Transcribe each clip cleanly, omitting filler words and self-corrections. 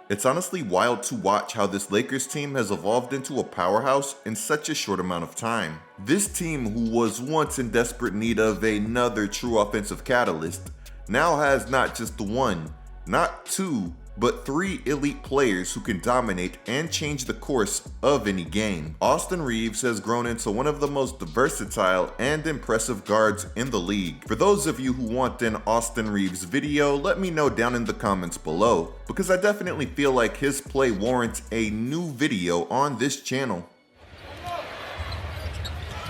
It's honestly wild to watch how this Lakers team has evolved into a powerhouse in such a short amount of time. This team, who was once in desperate need of another true offensive catalyst, now has not just one, not two, but three elite players who can dominate and change the course of any game. Austin Reaves has grown into one of the most versatile and impressive guards in the league. For those of you who want an Austin Reaves video, let me know down in the comments below, because I definitely feel like his play warrants a new video on this channel.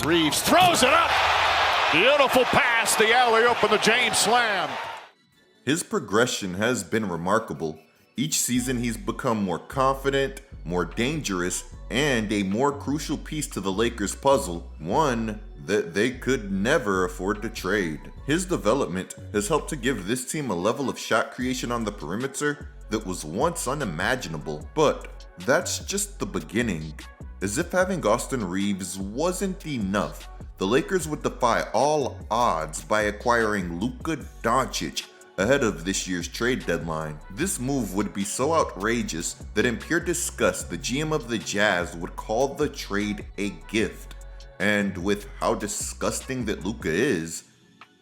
Reaves throws it up! Beautiful pass, the alley-oop and the James slam. His progression has been remarkable. Each season he's become more confident, more dangerous, and a more crucial piece to the Lakers' puzzle, one that they could never afford to trade. His development has helped to give this team a level of shot creation on the perimeter that was once unimaginable. But that's just the beginning. As if having Austin Reaves wasn't enough, the Lakers would defy all odds by acquiring Luka Dončić ahead of this year's trade deadline. This move would be so outrageous that in pure disgust, the GM of the Jazz would call the trade a gift. And with how disgusting that Luka is,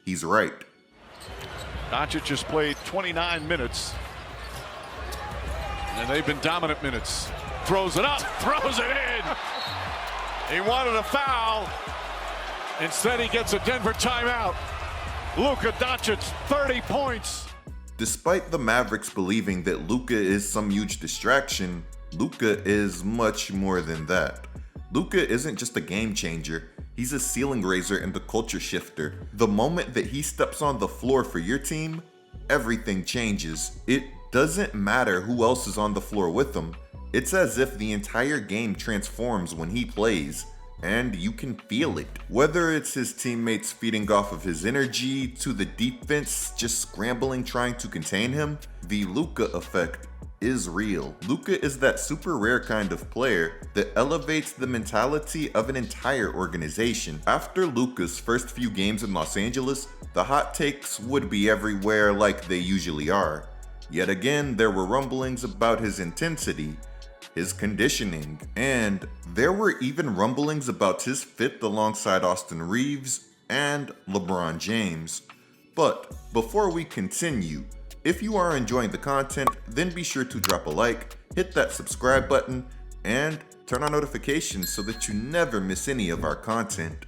he's right. Doncic has played 29 minutes, and they've been dominant minutes. Throws it up, throws it in. He wanted a foul. Instead, he gets a Denver timeout. Luka Dončić, 30 points. Despite the Mavericks believing that Luka is some huge distraction, Luka is much more than that. Luka isn't just a game changer, he's a ceiling raiser and a culture shifter. The moment that he steps on the floor for your team, everything changes. It doesn't matter who else is on the floor with him. It's as if the entire game transforms when he plays. And you can feel it. Whether it's his teammates feeding off of his energy, to the defense just scrambling trying to contain him, the Luka effect is real. Luka is that super rare kind of player that elevates the mentality of an entire organization. After Luka's first few games in Los Angeles, the hot takes would be everywhere like they usually are. Yet again, there were rumblings about his intensity, his conditioning, and there were even rumblings about his fit alongside Austin Reaves and LeBron James. But before we continue, if you are enjoying the content, then be sure to drop a like, hit that subscribe button, and turn on notifications so that you never miss any of our content.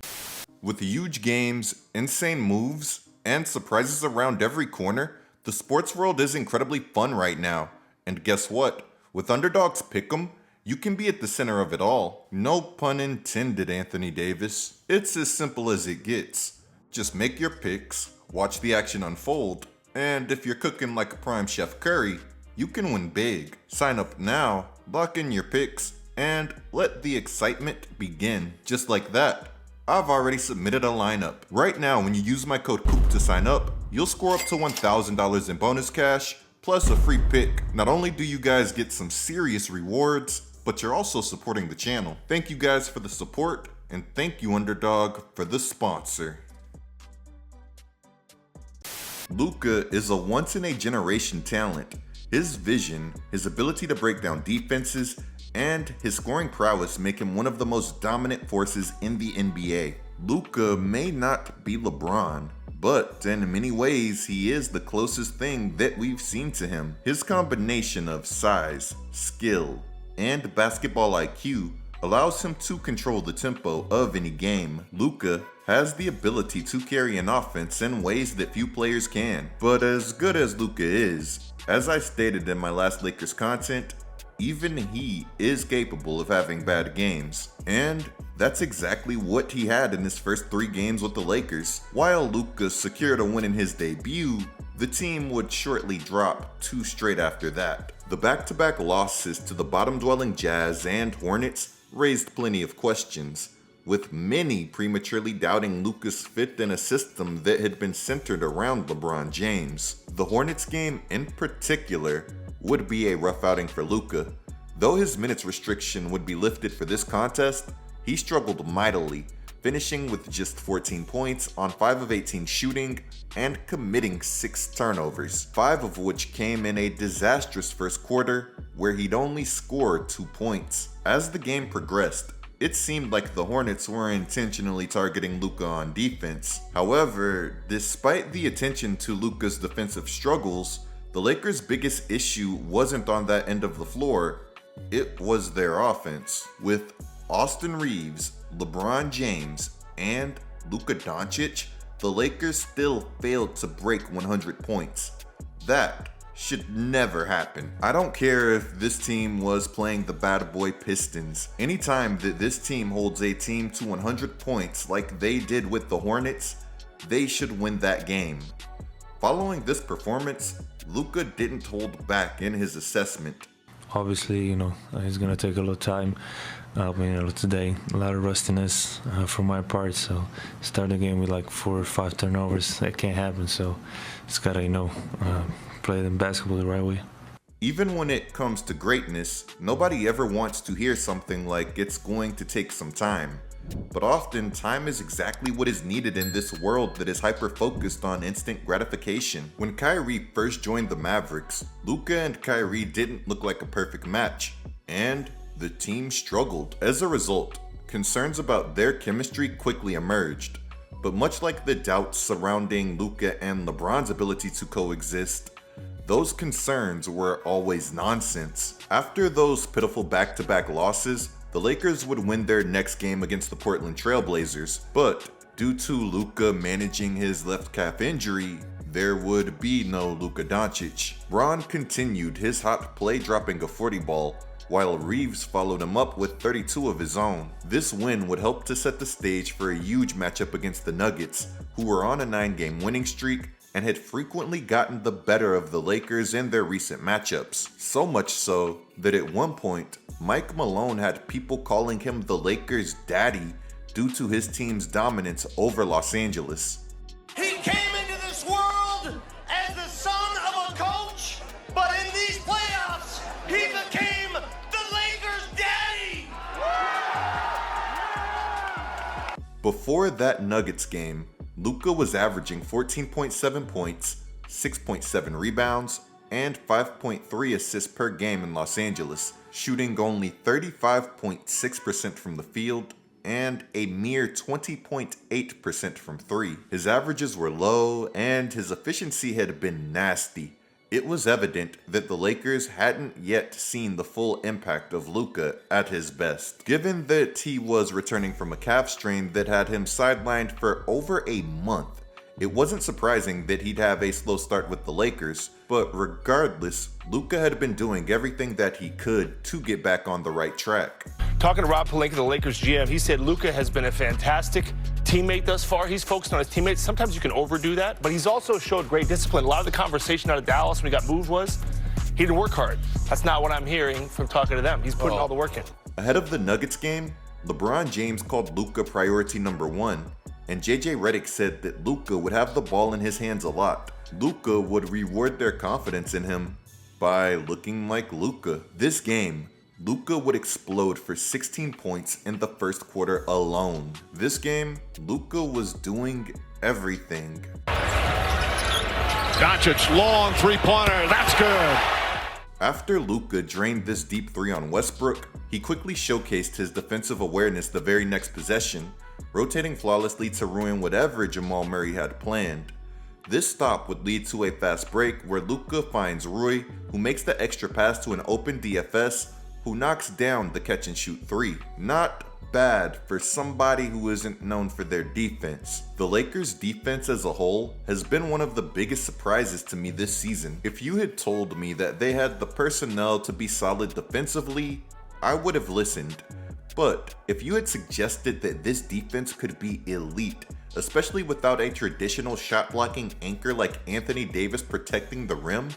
With huge games, insane moves, and surprises around every corner, the sports world is incredibly fun right now. And guess what? With Underdog's Pick'em, you can be at the center of it all. No pun intended, Anthony Davis. It's as simple as it gets. Just make your picks, watch the action unfold, and if you're cooking like a prime Chef Curry, you can win big. Sign up now, lock in your picks, and let the excitement begin. Just like that, I've already submitted a lineup. Right now, when you use my code COOP to sign up, you'll score up to $1,000 in bonus cash, plus a free pick. Not only do you guys get some serious rewards, but you're also supporting the channel. Thank you guys for the support, and thank you Underdog for the sponsor. Luka is a once-in-a-generation talent. His vision, his ability to break down defenses, and his scoring prowess make him one of the most dominant forces in the NBA. Luka may not be LeBron, but in many ways he is the closest thing that we've seen to him. His combination of size, skill, and basketball IQ allows him to control the tempo of any game. Luka has the ability to carry an offense in ways that few players can. But as good as Luka is, as I stated in my last Lakers content, even he is capable of having bad games. And that's exactly what he had in his first 3 games with the Lakers. While Luka secured a win in his debut, the team would shortly drop 2 straight after that. The back-to-back losses to the bottom-dwelling Jazz and Hornets raised plenty of questions, with many prematurely doubting Luka's fit in a system that had been centered around LeBron James. The Hornets game in particular would be a rough outing for Luka. Though his minutes restriction would be lifted for this contest, he struggled mightily, finishing with just 14 points on 5 of 18 shooting and committing 6 turnovers, 5 of which came in a disastrous first quarter where he'd only scored 2 points. As the game progressed, it seemed like the Hornets were intentionally targeting Luka on defense. However, despite the attention to Luka's defensive struggles, the Lakers' biggest issue wasn't on that end of the floor, it was their offense. With Austin Reaves, LeBron James, and Luka Dončić, the Lakers still failed to break 100 points. That should never happen. I don't care if this team was playing the bad boy Pistons. Anytime that this team holds a team to 100 points like they did with the Hornets, they should win that game. Following this performance, Luka didn't hold back in his assessment. Obviously, it's going to take a lot of time. Today, a lot of rustiness for my part. So, start the game with like 4 or 5 turnovers. That can't happen. So, it's got to, play the basketball the right way. Even when it comes to greatness, nobody ever wants to hear something like it's going to take some time. But often, time is exactly what is needed in this world that is hyper-focused on instant gratification. When Kyrie first joined the Mavericks, Luka and Kyrie didn't look like a perfect match, and the team struggled. As a result, concerns about their chemistry quickly emerged. But much like the doubts surrounding Luka and LeBron's ability to coexist, those concerns were always nonsense. After those pitiful back-to-back losses, the Lakers would win their next game against the Portland Trail Blazers, but due to Luka managing his left calf injury, there would be no Luka Dončić. Bron continued his hot play, dropping a 40 ball, while Reaves followed him up with 32 of his own. This win would help to set the stage for a huge matchup against the Nuggets, who were on a 9-game winning streak and had frequently gotten the better of the Lakers in their recent matchups. So much so that at one point, Mike Malone had people calling him the Lakers' daddy due to his team's dominance over Los Angeles. He came into this world as the son of a coach, but in these playoffs, he became the Lakers' daddy! Before that Nuggets game, Luka was averaging 14.7 points, 6.7 rebounds, and 5.3 assists per game in Los Angeles, shooting only 35.6% from the field and a mere 20.8% from 3. His averages were low and his efficiency had been nasty. It was evident that the Lakers hadn't yet seen the full impact of Luka at his best. Given that he was returning from a calf strain that had him sidelined for over a month, it wasn't surprising that he'd have a slow start with the Lakers, but regardless, Luka had been doing everything that he could to get back on the right track. Talking to Rob Pelinka, the Lakers GM, he said Luka has been a fantastic teammate thus far. He's focused on his teammates. Sometimes you can overdo that, but he's also showed great discipline. A lot of the conversation out of Dallas when he got moved was he didn't work hard. That's not what I'm hearing from talking to them. He's putting all the work in. Ahead of the Nuggets game, LeBron James called Luka priority number 1, and JJ Redick said that Luka would have the ball in his hands a lot. Luka would reward their confidence in him by looking like Luka. This game, Luka would explode for 16 points in the first quarter alone. This game, Luka was doing everything. Dončić, long three-pointer, that's good. After Luka drained this deep 3 on Westbrook, he quickly showcased his defensive awareness the very next possession, rotating flawlessly to ruin whatever Jamal Murray had planned. This stop would lead to a fast break where Luka finds Rui, who makes the extra pass to an open DFS, who knocks down the catch-and-shoot 3. Not bad for somebody who isn't known for their defense. The Lakers' defense as a whole has been one of the biggest surprises to me this season. If you had told me that they had the personnel to be solid defensively, I would have listened. But if you had suggested that this defense could be elite, especially without a traditional shot-blocking anchor like Anthony Davis protecting the rim,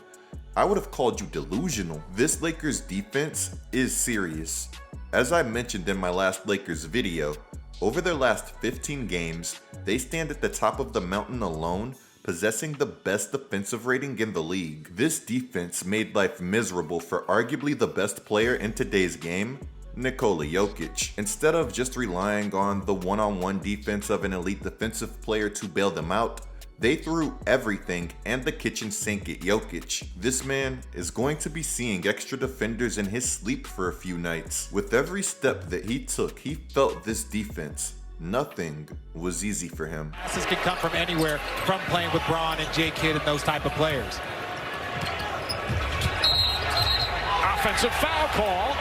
I would have called you delusional. This Lakers defense is serious. As I mentioned in my last Lakers video, over their last 15 games, they stand at the top of the mountain alone, possessing the best defensive rating in the league. This defense made life miserable for arguably the best player in today's game, Nikola Jokic. Instead of just relying on the one-on-one defense of an elite defensive player to bail them out, they threw everything and the kitchen sink at Jokic. This man is going to be seeing extra defenders in his sleep for a few nights. With every step that he took, he felt this defense. Nothing was easy for him. Passes can come from anywhere from playing with Bron and J. Kidd and those type of players. Offensive foul call.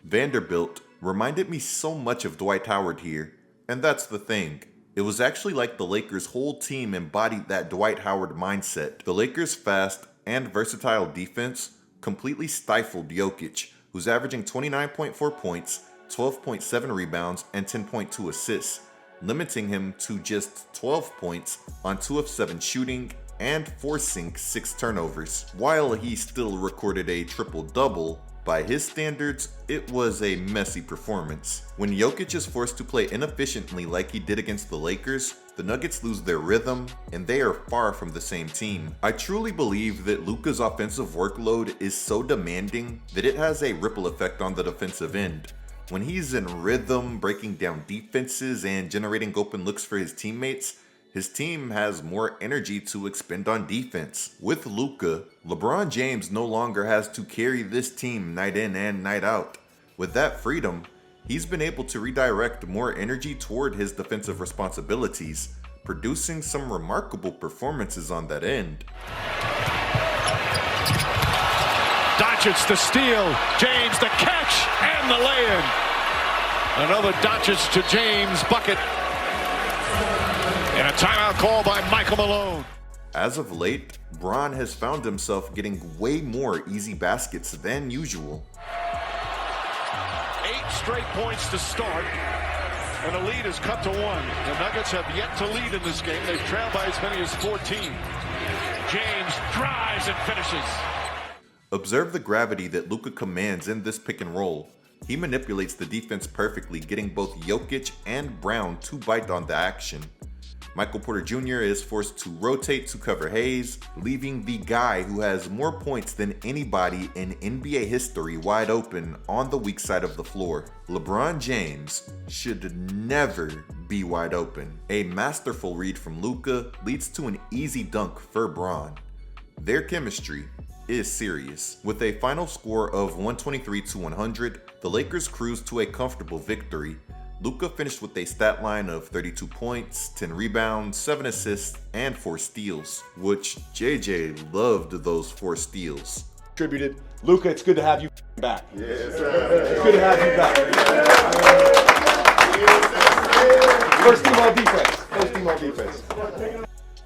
Vanderbilt reminded me so much of Dwight Howard here, and that's the thing. It was actually like the Lakers' whole team embodied that Dwight Howard mindset. The Lakers' fast and versatile defense completely stifled Jokic, who's averaging 29.4 points, 12.7 rebounds, and 10.2 assists, limiting him to just 12 points on 2 of 7 shooting and forcing 6 turnovers. While he still recorded a triple-double, by his standards, it was a messy performance. When Jokic is forced to play inefficiently like he did against the Lakers, the Nuggets lose their rhythm, and they are far from the same team. I truly believe that Luka's offensive workload is so demanding that it has a ripple effect on the defensive end. When he's in rhythm, breaking down defenses and generating open looks for his teammates, his team has more energy to expend on defense. With Luka, LeBron James no longer has to carry this team night in and night out. With that freedom, he's been able to redirect more energy toward his defensive responsibilities, producing some remarkable performances on that end. Dončić the steal, James the catch, and the lay-in. Another Dončić to James bucket. And a timeout call by Michael Malone. As of late, Bron has found himself getting way more easy baskets than usual. 8 straight points to start, and the lead is cut to 1. The Nuggets have yet to lead in this game. They've trailed by as many as 14. James drives and finishes. Observe the gravity that Luka commands in this pick and roll. He manipulates the defense perfectly, getting both Jokic and Brown to bite on the action. Michael Porter Jr. is forced to rotate to cover Hayes, leaving the guy who has more points than anybody in NBA history wide open on the weak side of the floor. LeBron James should never be wide open. A masterful read from Luka leads to an easy dunk for Bron. Their chemistry is serious. With a final score of 123-100, the Lakers cruised to a comfortable victory. Luka finished with a stat line of 32 points, 10 rebounds, 7 assists, and 4 steals, which JJ loved those 4 steals. Contributed. Luka, it's good to have you back. Yes, sir. It's good to have you back. First team all defense. First team all defense.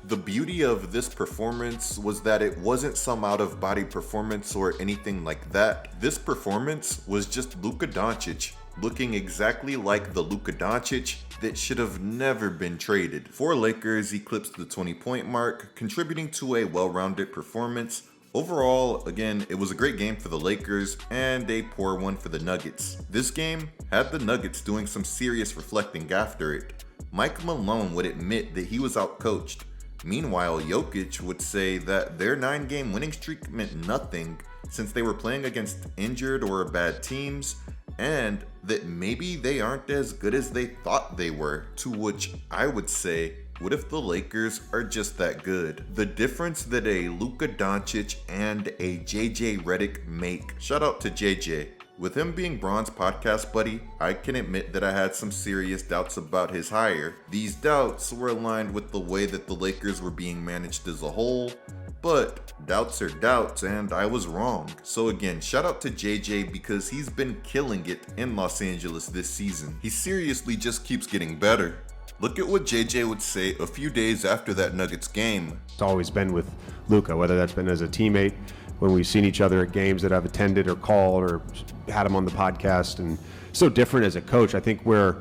The beauty of this performance was that it wasn't some out-of-body performance or anything like that. This performance was just Luka Dončić looking exactly like the Luka Dončić that should have never been traded. 4 Lakers eclipsed the 20-point mark, contributing to a well-rounded performance. Overall, again, it was a great game for the Lakers and a poor one for the Nuggets. This game had the Nuggets doing some serious reflecting after it. Mike Malone would admit that he was outcoached. Meanwhile, Jokic would say that their 9-game winning streak meant nothing since they were playing against injured or bad teams, and that maybe they aren't as good as they thought they were, to which I would say, what if the Lakers are just that good? The difference that a Luka Dončić and a JJ Redick make. Shout out to JJ. With him being Bron's podcast buddy, I can admit that I had some serious doubts about his hire. These doubts were aligned with the way that the Lakers were being managed as a whole, but doubts are doubts, and I was wrong. So again, shout out to JJ because he's been killing it in Los Angeles this season. He seriously just keeps getting better. Look at what JJ would say a few days after that Nuggets game. It's always been with Luka, whether that's been as a teammate, when we've seen each other at games that I've attended or called or had him on the podcast, and so different as a coach. I think where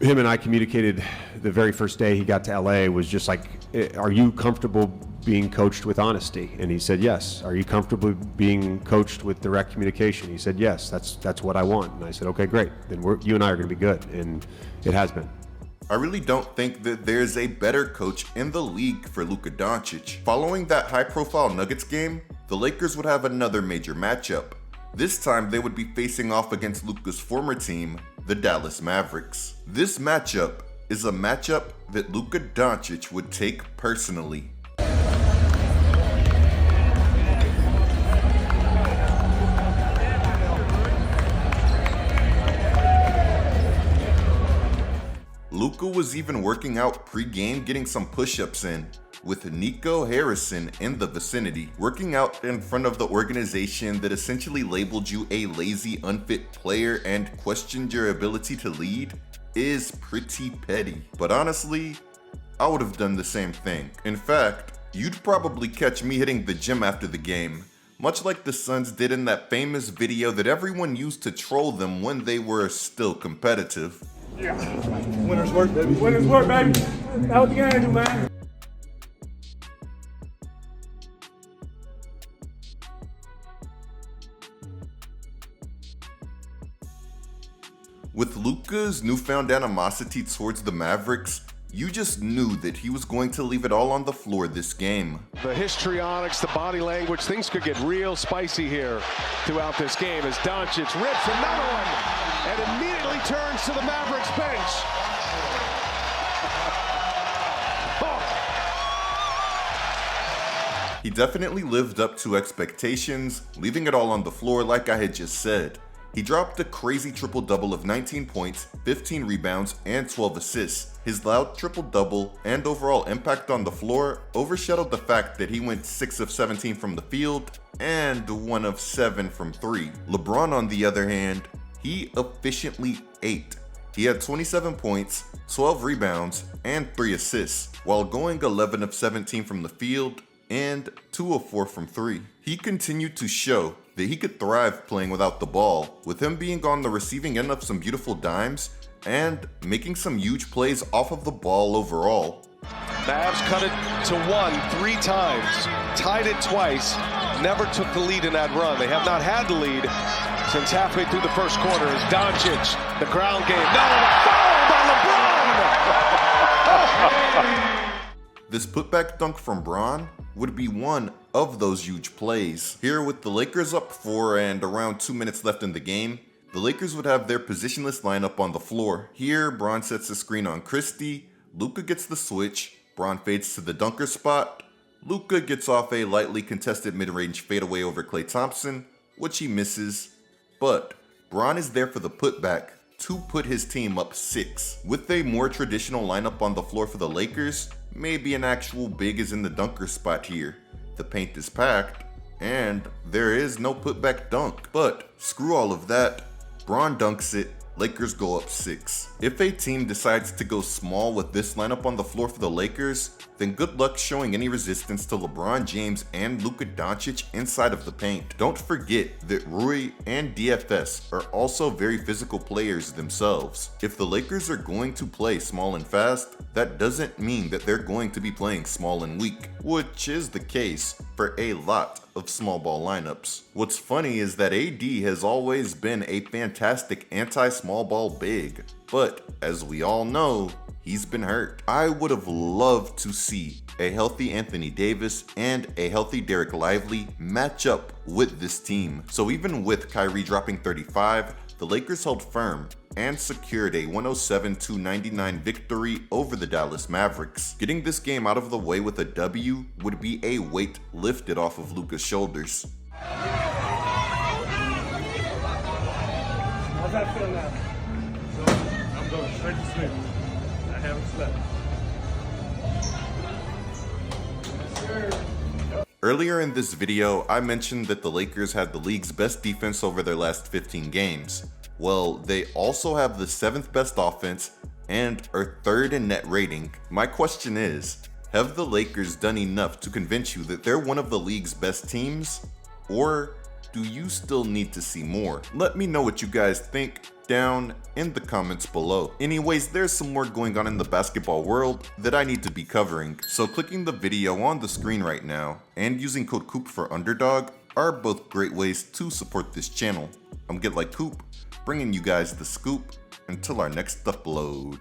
him and I communicated the very first day he got to LA was just like, are you comfortable being coached with honesty? And he said, yes. Are you comfortable being coached with direct communication? He said, yes, that's what I want. And I said, okay, great. Then you and I are going to be good. And it has been. I really don't think that there's a better coach in the league for Luka Dončić. Following that high-profile Nuggets game, the Lakers would have another major matchup. This time they would be facing off against Luka's former team, the Dallas Mavericks. This matchup is a matchup that Luka Dončić would take personally. Luka was even working out pre-game, getting some push-ups in, with Nico Harrison in the vicinity. Working out in front of the organization that essentially labeled you a lazy, unfit player and questioned your ability to lead is pretty petty. But honestly, I would have done the same thing. In fact, you'd probably catch me hitting the gym after the game, much like the Suns did in that famous video that everyone used to troll them when they were still competitive. Yeah. Winners work, baby. Winners work, baby. That's what the game do, man. With Luka's newfound animosity towards the Mavericks, you just knew that he was going to leave it all on the floor this game. The histrionics, the body language, things could get real spicy here throughout this game as Dončić rips another one and immediately turns to the Mavericks bench. He definitely lived up to expectations, leaving it all on the floor like I had just said. He dropped a crazy triple-double of 19 points, 15 rebounds, and 12 assists. His loud triple-double and overall impact on the floor overshadowed the fact that he went 6 of 17 from the field and 1 of 7 from 3. LeBron, on the other hand, he efficiently ate. He had 27 points, 12 rebounds, and 3 assists, while going 11 of 17 from the field and 2 of 4 from 3. He continued to show that he could thrive playing without the ball, with him being on the receiving end of some beautiful dimes and making some huge plays off of the ball overall. Mavs cut it to 1 3 times, tied it twice, never took the lead in that run. They have not had the lead since halfway through the first quarter as Dončić, the ground game. No, fouled on LeBron! This putback dunk from Bron would be one of those huge plays. Here, with the Lakers up 4 and around 2 minutes left in the game, the Lakers would have their positionless lineup on the floor. Here, Bron sets a screen on Christie, Luka gets the switch, Bron fades to the dunker spot, Luka gets off a lightly contested mid-range fadeaway over Klay Thompson, which he misses, but Bron is there for the putback to put his team up 6. With a more traditional lineup on the floor for the Lakers, maybe an actual big is in the dunker spot here. The paint is packed, and there is no putback dunk. But screw all of that, Bron dunks it, Lakers go up 6. If a team decides to go small with this lineup on the floor for the Lakers, then good luck showing any resistance to LeBron James and Luka Dončić inside of the paint. Don't forget that Rui and DFS are also very physical players themselves. If the Lakers are going to play small and fast, that doesn't mean that they're going to be playing small and weak, which is the case for a lot of small ball lineups. What's funny is that AD has always been a fantastic anti-small ball big, but as we all know, he's been hurt. I would have loved to see a healthy Anthony Davis and a healthy Derek Lively match up with this team. So even with Kyrie dropping 35, the Lakers held firm and secured a 107-99 victory over the Dallas Mavericks. Getting this game out of the way with a W would be a weight lifted off of Luka's shoulders. How's that feel now? So, I'm going straight to sleep. I haven't slept. Yes, sir. Earlier in this video, I mentioned that the Lakers had the league's best defense over their last 15 games. Well, they also have the 7th best offense and are 3rd in net rating. My question is, have the Lakers done enough to convince you that they're one of the league's best teams? Or do you still need to see more? Let me know what you guys think down in the comments below. Anyways, there's some more going on in the basketball world that I need to be covering, so clicking the video on the screen right now and using code COOP for Underdog are both great ways to support this channel. I'm Get Like Coop, bringing you guys the scoop until our next upload.